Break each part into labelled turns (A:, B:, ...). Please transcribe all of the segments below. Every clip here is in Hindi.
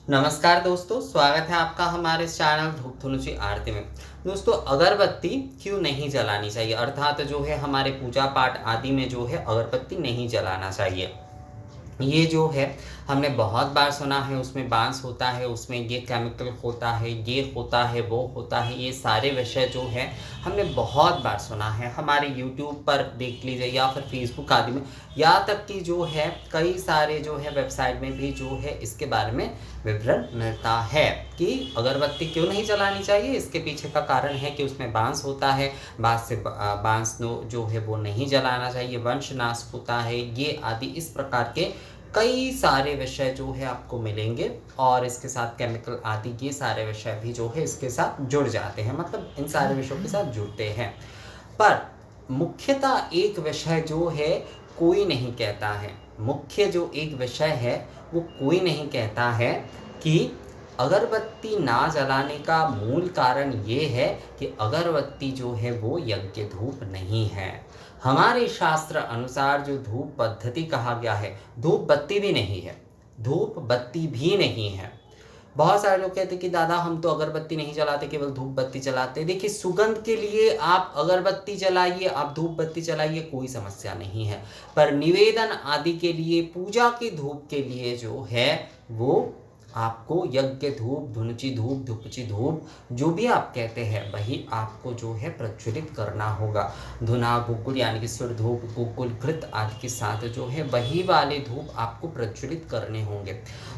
A: नमस्कार दोस्तों, स्वागत है आपका हमारे इस चैनल धूप धुनुची आरती में। दोस्तों, अगरबत्ती क्यों नहीं जलानी चाहिए, अर्थात जो है हमारे पूजा पाठ आदि में जो है अगरबत्ती नहीं जलाना चाहिए। ये जो है हमने बहुत बार सुना है, उसमें बांस होता है, उसमें ये केमिकल होता है, ये होता है, वो होता है, ये सारे विषय जो है हमने बहुत बार सुना है। हमारे यूट्यूब पर देख लीजिए या फिर फेसबुक आदि में, यहाँ तक कि जो है कई सारे जो है वेबसाइट में भी जो है इसके बारे में विवरण मिलता है कि अगरबत्ती क्यों नहीं जलानी चाहिए। इसके पीछे का कारण है कि उसमें बांस होता है, बांस जो है वो नहीं जलाना चाहिए, वंश नाश होता है, ये आदि इस प्रकार के कई सारे विषय जो है आपको मिलेंगे। और इसके साथ केमिकल आदि ये सारे विषय भी जो है इसके साथ जुड़ जाते हैं, मतलब इन सारे विषयों के साथ जुड़ते हैं। पर मुख्यतः एक विषय जो है कोई नहीं कहता है, मुख्य जो एक विषय है वो कोई नहीं कहता है कि अगरबत्ती ना जलाने का मूल कारण ये है कि अगरबत्ती जो है वो यज्ञ धूप नहीं है। हमारे शास्त्र अनुसार जो धूप पद्धति कहा गया है, धूप बत्ती भी नहीं है, धूप बत्ती भी नहीं है। बहुत सारे लोग कहते हैं कि दादा हम तो अगरबत्ती नहीं जलाते, केवल धूप बत्ती जलाते। देखिए, सुगंध के लिए आप अगरबत्ती जलाइए, आप धूप बत्ती जलाइए, कोई समस्या नहीं है। पर निवेदन आदि के लिए, पूजा की धूप के लिए जो है वो आपको यज्ञ धूप, धुनुची धूप, धुपची धूप, जो भी आप कहते हैं वही आपको जो है प्रज्वलित करना होगा। धुना गुग्गुल यानी कि सुर धूप, गुग्गुल घृत आदि के साथ जो है वही वाले धूप आपको प्रज्वलित करने होंगे।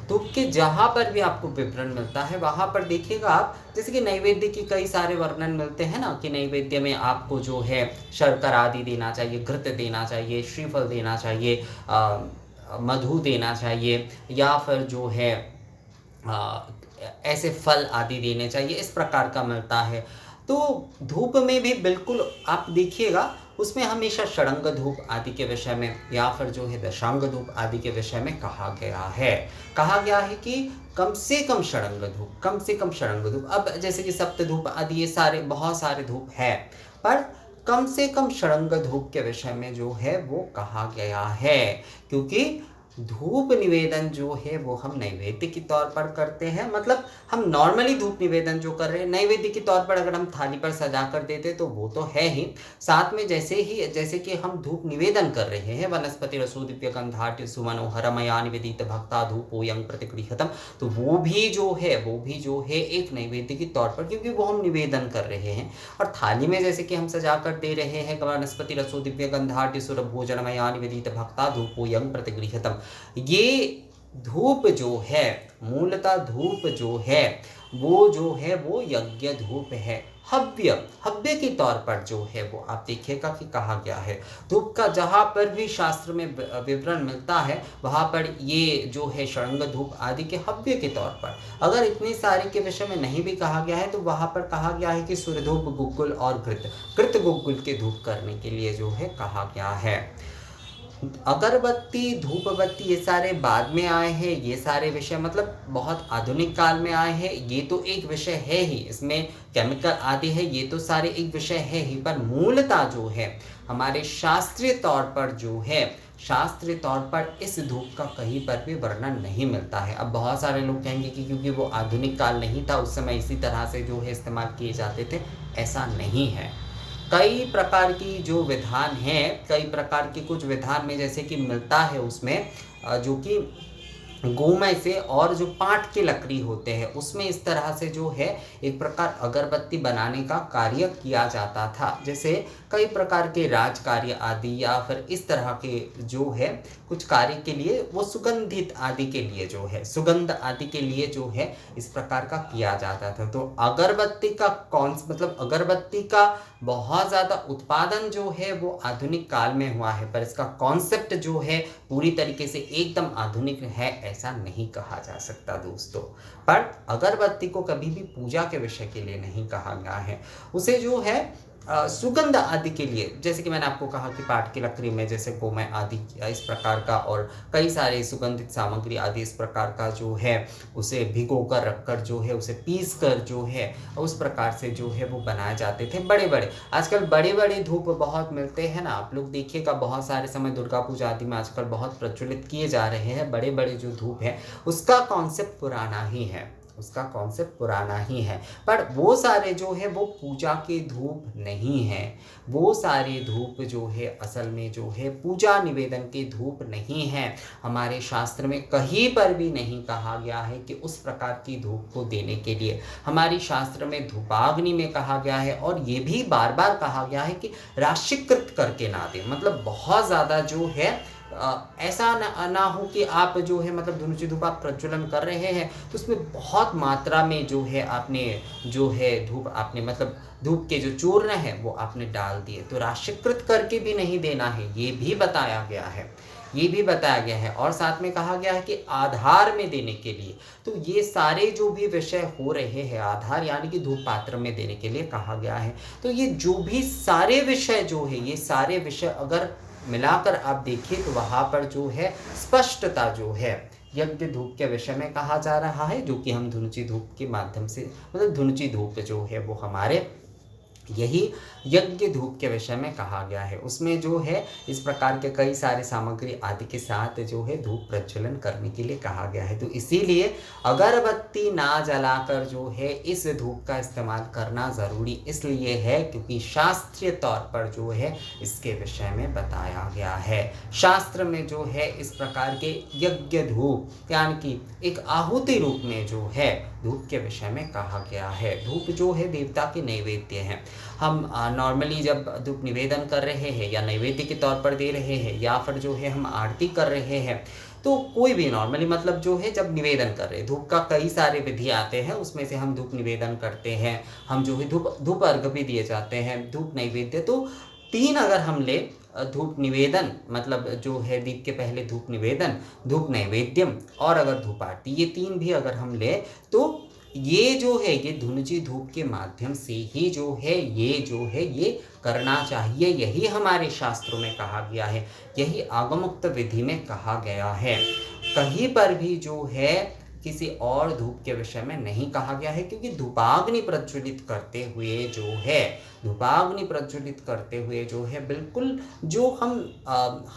A: धूप के जहाँ पर भी आपको विवरण मिलता है वहाँ पर देखिएगा आप, जैसे कि नैवेद्य की कई सारे वर्णन मिलते हैं ना, कि नैवेद्य में आपको जो है शर्करा आदि देना चाहिए, घृत देना चाहिए, श्रीफल देना चाहिए, मधु देना चाहिए, या फिर जो है ऐसे फल आदि देने चाहिए, इस प्रकार का मिलता है। तो धूप में भी बिल्कुल आप देखिएगा, उसमें हमेशा षडंग धूप आदि के विषय में या फिर जो है दशांग धूप आदि के विषय में कहा गया है कि कम से कम षडंग धूप, कम से कम षडंग धूप। अब जैसे कि सप्त धूप आदि ये सारे बहुत सारे धूप है, पर कम से कम षडंग धूप के विषय में जो है वो कहा गया है, क्योंकि धूप निवेदन जो है वो हम नैवेद्य के तौर पर करते हैं। मतलब हम नॉर्मली धूप निवेदन जो कर रहे हैं, नैवेद्य के तौर पर अगर हम थाली पर सजा कर देते तो वो तो है ही, साथ में जैसे कि हम धूप निवेदन कर रहे हैं, वनस्पति रसो दिव्य गंधाट्य सुमनोहर मया निवेदित भक्ता धूपोयं प्रतिगृह्यतम, तो वो भी जो है एक नैवेद्य के तौर पर, क्योंकि वो हम निवेदन कर रहे हैं। और थाली में जैसे कि हम सजा कर दे रहे हैं, वनस्पति रसो दिव्य गंधाट्य सुर भोजन मया निवेदित भक्ता धूपोयं प्रतिगृह्यतम, ये धूप जो है, मूलतः धूप जो है वो यज्ञ धूप है, हव्य के तौर पर जो है वो आप देखिएगा कि कहा गया है। धूप का जहाँ पर भी शास्त्र में विवरण मिलता है वहाँ पर ये जो है षडंग धूप आदि के हव्य के तौर पर, अगर इतने सारे के विषय में नहीं भी कहा गया है तो वहाँ पर कहा गया है कि सूर्य धूप, गुग्गुल और घृत गुग्गुल के धूप करने के लिए जो है कहा गया है। अगरबत्ती, धूप बत्ती ये सारे बाद में आए हैं, ये सारे विषय मतलब बहुत आधुनिक काल में आए हैं। ये तो एक विषय है ही, इसमें केमिकल आदि है, ये तो सारे एक विषय है ही, पर मूलतः जो है हमारे शास्त्रीय तौर पर इस धूप का कहीं पर भी वर्णन नहीं मिलता है। अब बहुत सारे लोग कहेंगे कि क्योंकि वो आधुनिक काल नहीं था, उस समय इसी तरह से जो है इस्तेमाल किए जाते थे, ऐसा नहीं है। कई प्रकार की जो विधान है, कई प्रकार की कुछ विधान में जैसे कि मिलता है उसमें जो कि गोमय से और जो पाट के लकड़ी होते हैं उसमें इस तरह से जो है एक प्रकार अगरबत्ती बनाने का कार्य किया जाता था। जैसे कई प्रकार के राज कार्य आदि या फिर इस तरह के जो है कुछ कार्य के लिए, वो सुगंधित आदि के लिए जो है, सुगंध आदि के लिए जो है इस प्रकार का किया जाता था। तो अगरबत्ती का अगरबत्ती का बहुत ज़्यादा उत्पादन जो है वो आधुनिक काल में हुआ है, पर इसका कॉन्सेप्ट जो है पूरी तरीके से एकदम आधुनिक है ऐसा नहीं कहा जा सकता दोस्तों। पर अगरबत्ती को कभी भी पूजा के विषय के लिए नहीं कहा गया है, उसे जो है सुगंध आदि के लिए, जैसे कि मैंने आपको कहा कि पाट की लकड़ी में जैसे गोमय आदि इस प्रकार का और कई सारे सुगंधित सामग्री आदि इस प्रकार का जो है उसे भिगो कर रख कर जो है उसे पीस कर जो है उस प्रकार से जो है वो बनाए जाते थे बड़े बड़े। आजकल बड़े बड़े धूप बहुत मिलते हैं ना, आप लोग देखिएगा बहुत सारे समय दुर्गा पूजा आदि में आजकल बहुत प्रचलित किए जा रहे हैं बड़े बड़े जो धूप है, उसका कॉन्सेप्ट पुराना ही है, उसका कॉन्सेप्ट पुराना ही है। पर वो सारे जो है वो पूजा के धूप नहीं है, वो सारे धूप जो है असल में जो है पूजा निवेदन के धूप नहीं है। हमारे शास्त्र में कहीं पर भी नहीं कहा गया है कि उस प्रकार की धूप को देने के लिए। हमारी शास्त्र में धूपाग्नि में कहा गया है और ये भी बार बार कहा गया है कि राशिकृत करके ना दें, मतलब बहुत ज़्यादा जो है ऐसा ना हो कि आप जो है मतलब धुनुची धूप आप प्रज्वलन कर रहे हैं तो उसमें बहुत मात्रा में जो है आपने जो है धूप आपने मतलब धूप के जो चूर्ण है वो आपने डाल दिए, तो राशिकृत करके भी नहीं देना है, ये भी बताया गया है, ये भी बताया गया है। और साथ में कहा गया है कि आधार में देने के लिए, तो ये सारे जो भी विषय हो रहे हैं आधार यानी कि धूप पात्र में देने के लिए कहा गया है। तो ये जो भी सारे विषय जो है ये सारे विषय अगर मिलाकर आप देखिए तो वहाँ पर जो है स्पष्टता जो है यज्ञ धूप के विषय में कहा जा रहा है, जो कि हम धुनुची धूप के माध्यम से मतलब धुनुची धूप जो है वो हमारे यही यज्ञ धूप के विषय में कहा गया है। उसमें जो है इस प्रकार के कई सारे सामग्री आदि के साथ जो है धूप प्रज्वलन करने के लिए कहा गया है। तो इसीलिए अगरबत्ती ना जलाकर जो है इस धूप का इस्तेमाल करना ज़रूरी इसलिए है क्योंकि शास्त्रीय तौर पर जो है इसके विषय में बताया गया है। शास्त्र में जो है इस प्रकार के यज्ञ धूप यानी कि एक आहुति रूप में जो है धूप के विषय में कहा गया है। धूप जो है देवता के नैवेद्य हैं। हम नॉर्मली जब धूप निवेदन कर रहे हैं या नैवेद्य के तौर पर दे रहे हैं या फिर जो है हम आरती कर रहे हैं, तो कोई भी नॉर्मली मतलब जो है जब निवेदन कर रहे हैं धूप का कई सारे विधि आते हैं, उसमें से हम धूप निवेदन करते हैं, हम जो है धूप अर्घ भी दिए जाते हैं, धूप नैवेद्य। तो तीन अगर हम ले धूप निवेदन मतलब जो है दीप के पहले धूप निवेदन, धूप नैवेद्यम और अगर धूप आरती, ये तीन भी अगर हम ले तो ये जो है ये धुनुची धूप के माध्यम से ही जो है ये करना चाहिए। यही हमारे शास्त्रों में कहा गया है, यही आगमोक्त विधि में कहा गया है। कहीं पर भी जो है किसी और धूप के विषय में नहीं कहा गया है, क्योंकि धूपाग्नि प्रज्वलित करते हुए जो है बिल्कुल जो हम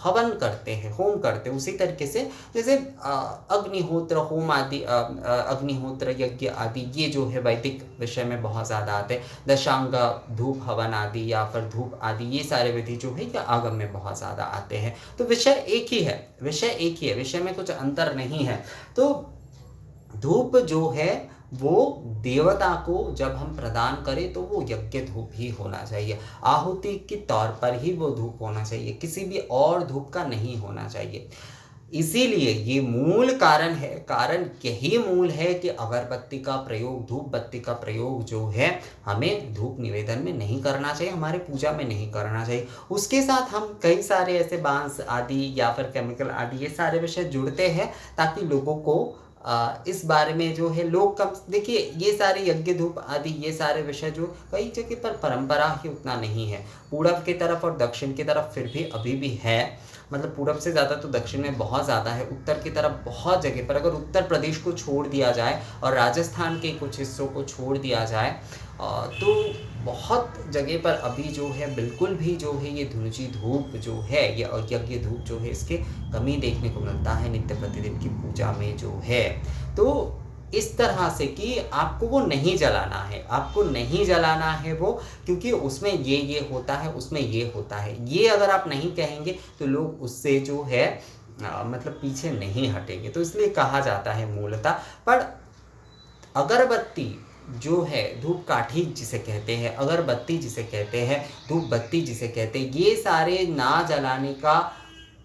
A: हवन करते हैं, होम करते हैं, उसी तरीके से जैसे अग्निहोत्र होम आदि अग्निहोत्र यज्ञ आदि ये जो है वैदिक विषय में बहुत ज़्यादा आते हैं। दशांग धूप हवन आदि या फिर धूप आदि ये सारे विधि जो है ये आगम में बहुत ज़्यादा आते हैं। तो विषय एक ही है, विषय में कुछ अंतर नहीं है। तो धूप जो है वो देवता को जब हम प्रदान करें तो वो यज्ञ धूप ही होना चाहिए, आहुति के तौर पर ही वो धूप होना चाहिए, किसी भी और धूप का नहीं होना चाहिए। इसीलिए ये मूल कारण यही मूल है कि अगरबत्ती का प्रयोग, धूप बत्ती का प्रयोग जो है हमें धूप निवेदन में नहीं करना चाहिए, हमारे पूजा में नहीं करना चाहिए। उसके साथ हम कई सारे ऐसे बांस आदि या फिर केमिकल आदि ये सारे विषय जुड़ते हैं ताकि लोगों को इस बारे में जो है लोग कम देखिए ये सारे यज्ञ धूप आदि ये सारे विषय जो कई जगह पर परंपरा ही उतना नहीं है, पूर्व की तरफ और दक्षिण की तरफ फिर भी अभी भी है, मतलब पूर्व से ज़्यादा तो दक्षिण में बहुत ज़्यादा है, उत्तर की तरफ बहुत जगह पर, अगर उत्तर प्रदेश को छोड़ दिया जाए और राजस्थान के कुछ हिस्सों को छोड़ दिया जाए तो बहुत जगह पर अभी जो है बिल्कुल भी जो है ये धुनुची धूप जो है ये यज्ञ धूप जो है इसके कमी देखने को मिलता है नित्य प्रतिदिन की पूजा में जो है। तो इस तरह से कि आपको वो नहीं जलाना है वो, क्योंकि उसमें ये होता है, उसमें ये होता है, ये अगर आप नहीं कहेंगे तो लोग उससे जो है मतलब पीछे नहीं हटेंगे। तो इसलिए कहा जाता है मूलतः। पर अगरबत्ती जो है धूप काठी जिसे कहते हैं, अगरबत्ती जिसे कहते हैं, धूप बत्ती जिसे कहते हैं, ये सारे ना जलाने का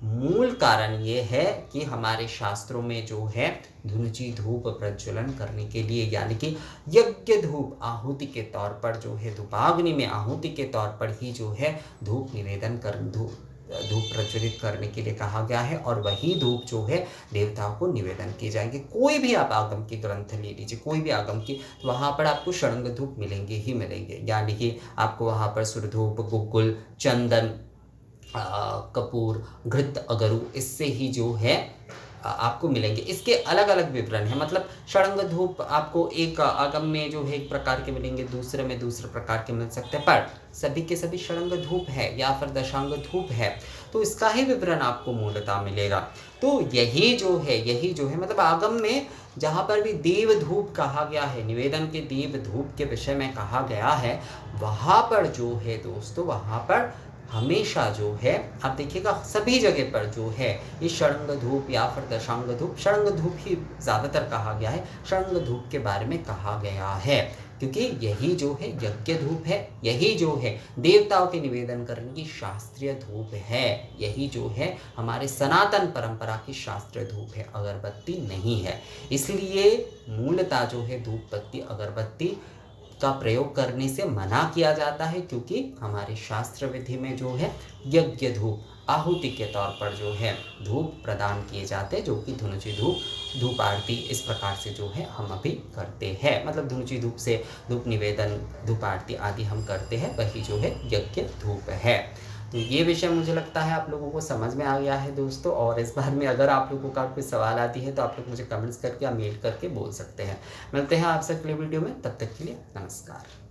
A: मूल कारण ये है कि हमारे शास्त्रों में जो है धुनुची धूप प्रज्वलन करने के लिए यानी कि यज्ञ धूप आहुति के तौर पर जो है धूपाग्नि में आहुति के तौर पर ही जो है धूप निवेदन कर धूप प्रज्वलित करने के लिए कहा गया है और वही धूप जो है देवताओं को निवेदन किए जाएंगे। कोई भी आप आगम की ग्रंथ ले लीजिए, कोई भी आगम की, तो वहाँ पर आपको षडंग धूप मिलेंगे ही मिलेंगे। यानी कि आपको वहाँ पर सुरधूप, गुग्गुल, चंदन, कपूर, घृत, अगरू, इससे ही जो है आपको मिलेंगे। इसके अलग अलग विवरण है, मतलब षडंग धूप आपको एक आगम में जो है एक प्रकार के मिलेंगे, दूसरे में दूसरे प्रकार के मिल सकते हैं, पर सभी के सभी षडंग धूप है या फिर दशांग धूप है, तो इसका ही विवरण आपको मूलतः मिलेगा। तो यही जो है मतलब आगम में जहाँ पर भी देव धूप कहा गया है, निवेदन के देव धूप के विषय में कहा गया है, वहाँ पर जो है दोस्तों, वहाँ पर हमेशा जो है आप देखिएगा सभी जगह पर जो है ये षडंग धूप या फिर दशांग धूप, षडंग धूप ही ज़्यादातर कहा गया है, षडंग धूप के बारे में कहा गया है, क्योंकि यही जो है यज्ञ धूप है, यही जो है देवताओं के निवेदन करने की शास्त्रीय धूप है, यही जो है हमारे सनातन परंपरा की शास्त्रीय धूप है, अगरबत्ती नहीं है। इसलिए मूलतः जो है धूप बत्ती अगरबत्ती का प्रयोग करने से मना किया जाता है, क्योंकि हमारे शास्त्र विधि में जो है यज्ञ धूप आहुति के तौर पर जो है धूप प्रदान किए जाते हैं, जो कि धुनुची धूप आरती इस प्रकार से जो है हम अभी करते हैं, मतलब धुनुची धूप से धूप निवेदन, धूप आरती आदि हम करते हैं, वही जो है यज्ञ धूप है। तो ये विषय मुझे लगता है आप लोगों को समझ में आ गया है दोस्तों, और इस बारे में अगर आप लोगों का कोई सवाल आती है तो आप लोग मुझे कमेंट्स करके या मेल करके बोल सकते हैं। मिलते हैं आपसे अगले वीडियो में, तब तक के लिए नमस्कार।